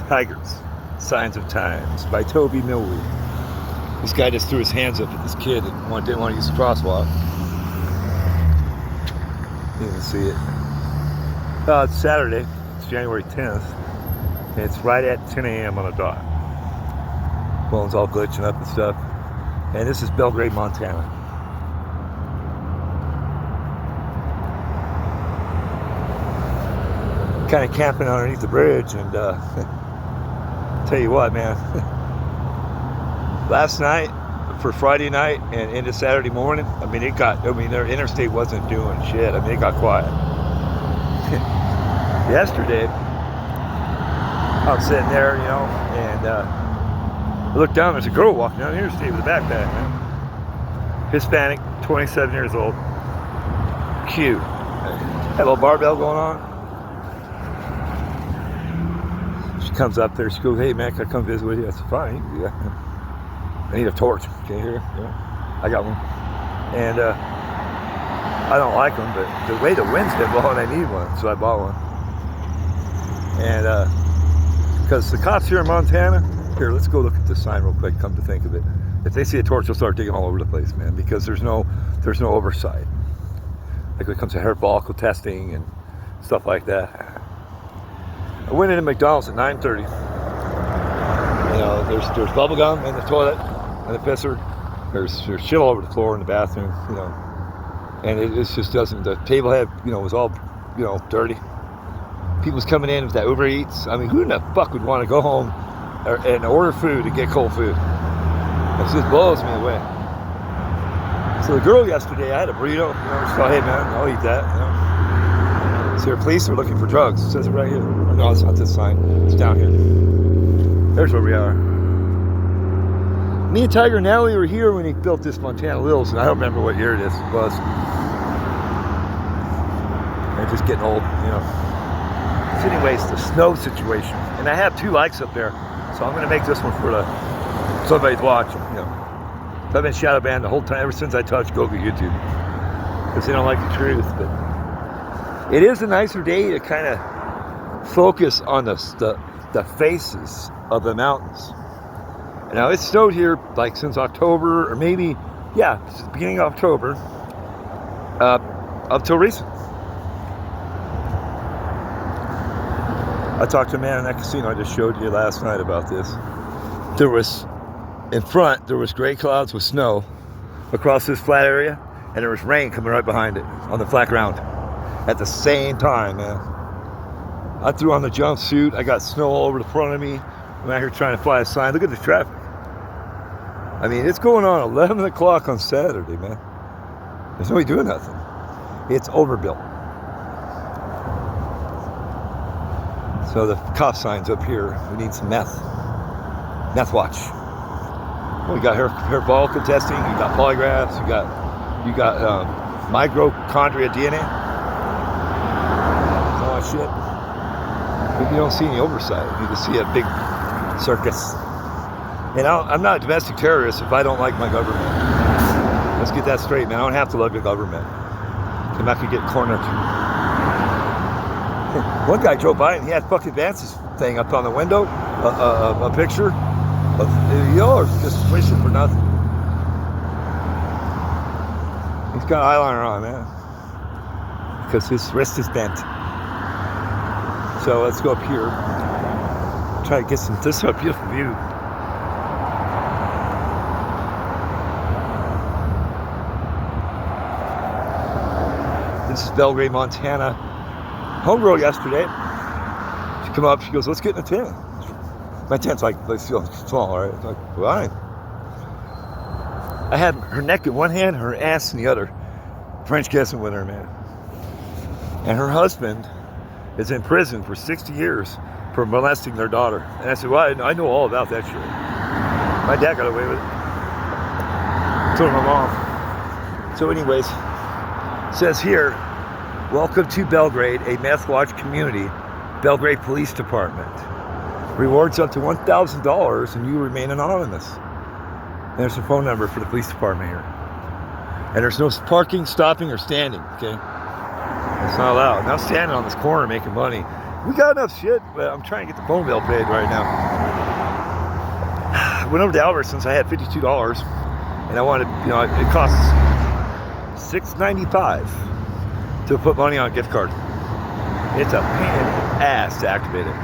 Tigers, Signs of Times by Toby Millwee. This guy just threw his hands up at this kid and didn't want to use the crosswalk. You can see it. It's Saturday. It's January 10th. And it's right at 10 a.m. on the dot. Phone's all glitching up and stuff. And this is Belgrade, Montana. Kind of camping underneath the bridge, and tell you what, man. Last night, for Friday night and into Saturday morning, their interstate wasn't doing shit. It got quiet. Yesterday, I was sitting there, and I looked down, there's a girl walking down the interstate with a backpack, man. Hispanic, 27 years old. Cute. Had a little barbell going on. She comes up there, she goes, "Hey man, can I come visit with you?" I said, "Fine, you can do that." I need a torch. Can you hear? Yeah, I got one. And I don't like them, but the way the wind's been blowing, I need one, so I bought one. And because the cops here in Montana, here, let's go look at this sign real quick. Come to think of it, if they see a torch, they'll start digging all over the place, man, because there's no oversight. Like when it comes to hair follicle testing and stuff like that. I went into McDonald's at 9:30. There's bubble gum in the toilet and the pisser. There's shit all over the floor in the bathroom, and it just doesn't. The table had, was all, dirty. People's coming in with that Uber Eats. Who in the fuck would want to go home and order food and get cold food? It just blows me away. So the girl yesterday, I had a burrito. She thought, "Hey man, I'll eat that." So the police are looking for drugs. It says it right here. No, it's not this sign. It's down here. There's where we are. Me and Tiger and Natalie were here when he built this Montana Lils, and I don't remember what year it was. They're just getting old, So anyways, the snow situation. And I have 2 likes up there, so I'm going to make this one for somebody's watching, So I've been shadow banned the whole time, ever since I touched Google YouTube. Because they don't like the truth, but it is a nicer day to kind of focus on the faces of the mountains. Now it's snowed here like since October, or maybe, since the beginning of October, up till recent. I talked to a man in that casino I just showed you last night about this. In front, there was gray clouds with snow across this flat area, and there was rain coming right behind it on the flat ground at the same time, man. I threw on the jumpsuit. I got snow all over the front of me. I'm out here trying to fly a sign. Look at the traffic. It's going on 11 o'clock on Saturday, man. There's nobody doing nothing. It's overbuilt. So the cop signs up here. We need some meth. Meth watch. We got hair follicle testing. You got polygraphs. You got mitochondria DNA. All that shit. But you don't see any oversight. You just see a big circus. And I'm not a domestic terrorist if I don't like my government. Let's get that straight, man. I don't have to love the government. I'm not going to get cornered. One guy drove by and he had fucking Vance's thing up on the window, a picture of, just wishing for nothing. He's got eyeliner on, man, because his wrist is bent. So let's go up here, try to get this is a beautiful view. This is Belgrade, Montana. Homegirl yesterday, she come up, she goes, "Let's get in a tent." My tent's like small, right? It's like, "Why?" I had her neck in one hand, her ass in the other. French kissing with her, man. And her husband is in prison for 60 years for molesting their daughter. And I said, "Well, I know all about that shit. My dad got away with it. So did my mom." So anyways, it says here, "Welcome to Belgrade, a meth watch community. Belgrade Police Department. Rewards up to $1,000 and you remain anonymous." And there's a phone number for the police department here. And there's no parking, stopping, or standing, okay? It's not allowed. Now standing on this corner making money. We got enough shit, but I'm trying to get the phone bill paid right now. I went over to Albertsons. I had $52, and I wanted, it costs $6.95 to put money on a gift card. It's a pain in the ass to activate it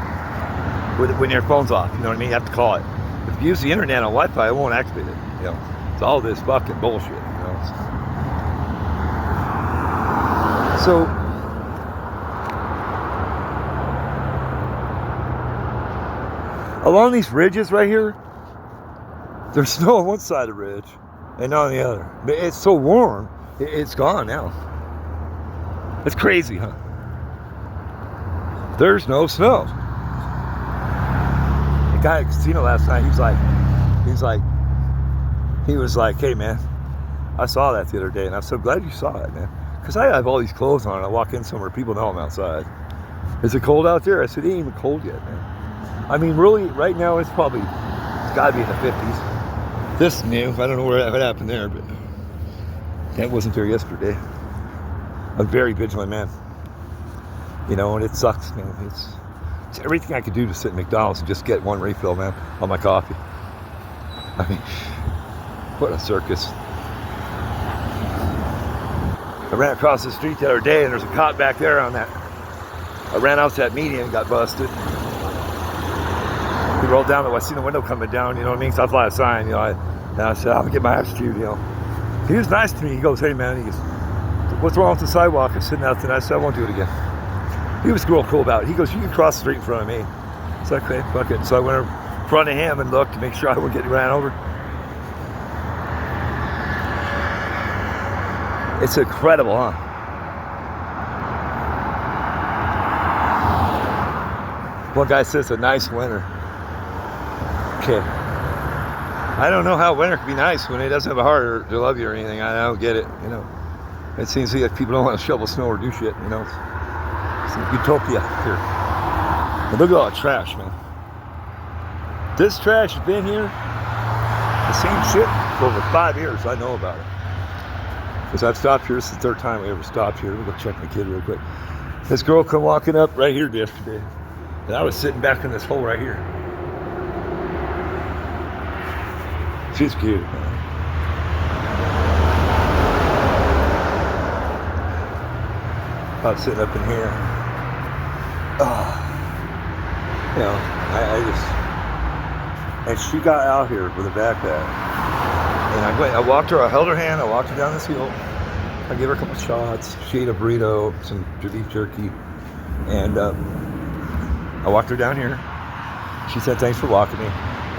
when your phone's off. You know what I mean? You have to call it. If you use the internet on Wi-Fi, it won't activate it. It's all this fucking bullshit. So along these ridges right here, there's snow on one side of the ridge and not on the other. But it's so warm, it's gone now. It's crazy, huh? There's no snow. The guy at the casino last night, he was like, hey man, I saw that the other day, and I'm so glad you saw it, man. Because I have all these clothes on, and I walk in somewhere, people know I'm outside. Is it cold out there? I said, it ain't even cold yet, man. I mean, really, right now, it's gotta be in the 50s. This is new. I don't know what happened there, but that wasn't there yesterday. I'm a very vigilant man. And it sucks, man. It's everything I could do to sit at McDonald's and just get one refill, man, on my coffee. I mean, what a circus. I ran across the street the other day, and there's a cop back there on that. I ran out to that median and got busted. He rolled down, I seen the window coming down, you know what I mean? So I fly a sign, and I said, I'll get my attitude, He was nice to me. He goes, hey man, he goes, what's wrong with the sidewalk? I said, nothing. I said, I won't do it again. He was real cool about it. He goes, you can cross the street in front of me. It's like, okay, fuck it. So I went in front of him and looked to make sure I wouldn't get ran over. It's incredible, huh? One guy says a nice winter. Okay. I don't know how winter can be nice when it doesn't have a heart to love you or anything. I don't get it, It seems like people don't want to shovel snow or do shit, It's a utopia here. And look at all the trash, man. This trash has been here, the same shit, for over 5 years. I know about it. Because I've stopped here. This is the third time I ever stopped here. Let me go check my kid real quick. This girl come walking up right here yesterday. And I was sitting back in this hole right here. She's cute, man. I was sitting up in here. And she got out here with a backpack. And I walked her, I held her hand, I walked her down this hill. I gave her a couple shots. She ate a burrito, some beef jerky. And I walked her down here. She said, thanks for walking me.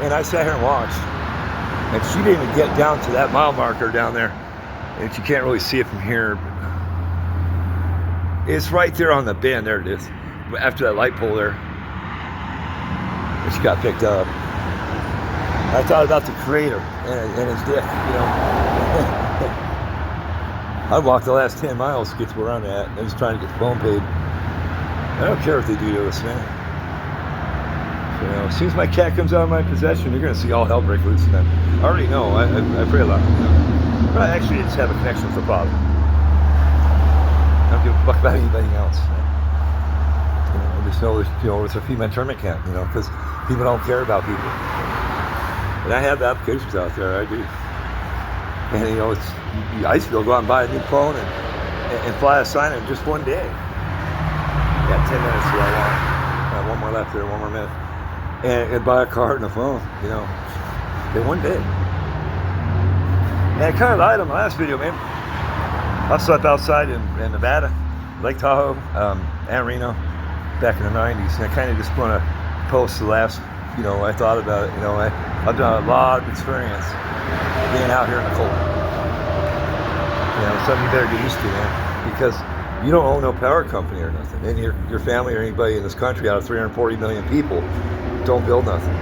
And I sat here and watched. And she didn't even get down to that mile marker down there. And you can't really see it from here. It's right there on the bend. There it is. After that light pole there. And she got picked up. I thought about the creator and his dick, I walked the last 10 miles to get to where I'm at. I was trying to get the phone paid. I don't care what they do to us, man. As soon as my cat comes out of my possession, you're going to see all hell break loose in them. I already know. I pray a lot. But actually, I just have a connection with the Father. I don't give a fuck about anybody else. I just know it's a female internment camp, because people don't care about people. And I have the applications out there, I do. And I used to go out and buy a new phone and fly a sign in just one day. Got 10 minutes to I want. One more left there, one more minute. And buy a car and a phone, in one day. And I kind of lied on my last video, man. I slept outside in Nevada, Lake Tahoe, and Reno, back in the 90s. And I kind of just want to post the last, I thought about it. I've done a lot of experience being out here in the cold. Something you better get used to, man. Because you don't own no power company or nothing. And your family or anybody in this country out of 340 million people don't build nothing.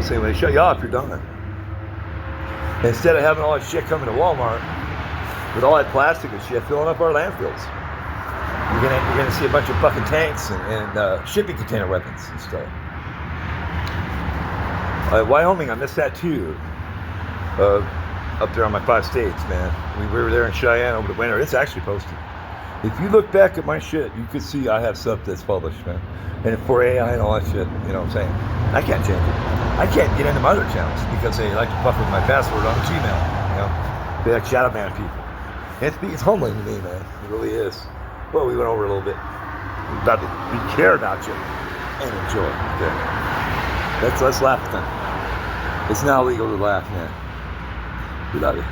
Say when they shut you off, you're done. And instead of having all that shit coming to Walmart with all that plastic and shit filling up our landfills, you're gonna see a bunch of fucking tanks and shipping container weapons and stuff. Wyoming, I missed that too. Up there on my 5 states, man. We were there in Cheyenne over the winter. It's actually posted. If you look back at my shit, you could see I have stuff that's published, man. And for AI and all that shit, you know what I'm saying? I can't change it. I can't get into my other channels because they like to fuck with my password on Gmail. You know, they like shadow ban people. It's humbling to me, man. It really is. Well, we went over a little bit. We care about you and enjoy. Okay. Let's laugh then. It's now legal to laugh, man. We love you.